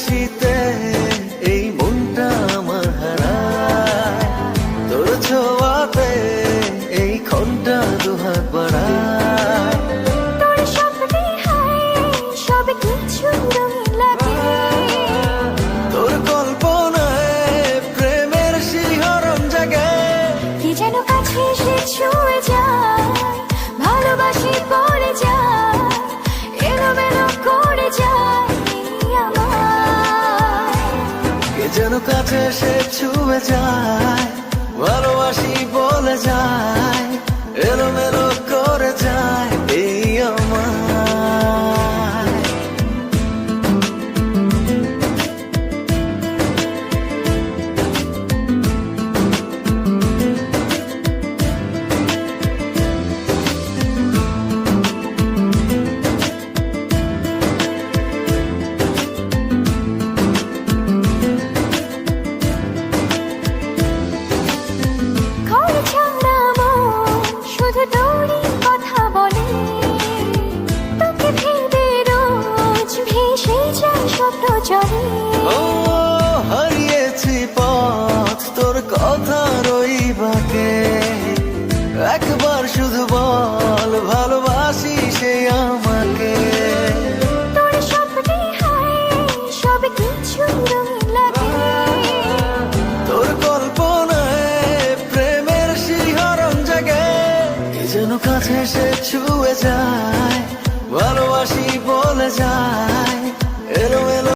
হাসিতে এই মনটা আমার হারায়, তোর ছোঁয়াতে এই ক্ষণটা দুহাত বাড়ায়। তোর স্বপ্নে হায় সব কিছু রঙিন লাগে, তোর কল্পনায় প্রেমের শিহরণ জাগে। কি যেন কাছে এসে ছুঁয়ে যায়, ভালোবাসি পড়ে যায়, এলোমেলো করে যায় আমায়। কে যেন কাছে এসে ছুঁয়ে যায়, ভালোবাসি বলে যায়, এলোমেলো করে যায় এই আমায়। ঘর ছাড়া মন শুধু তোরই কথা বলে, তোকে ভেবে রোজ ভেসে যায় স্বপ্ন জলে। ও হারিয়েছি পথ তোর কথা রই বাকে, একবার শুধু বল ভালোবাসি সে আমাকে। তোর স্বপ্নে হায় সব কিছু রঙিন লাগে, তোর কল্পনায় প্রেমের শিহরণ জাগে। কে যেন কাছে এসে ছুঁয়ে যায়, ভালোবাসি বলে যায়,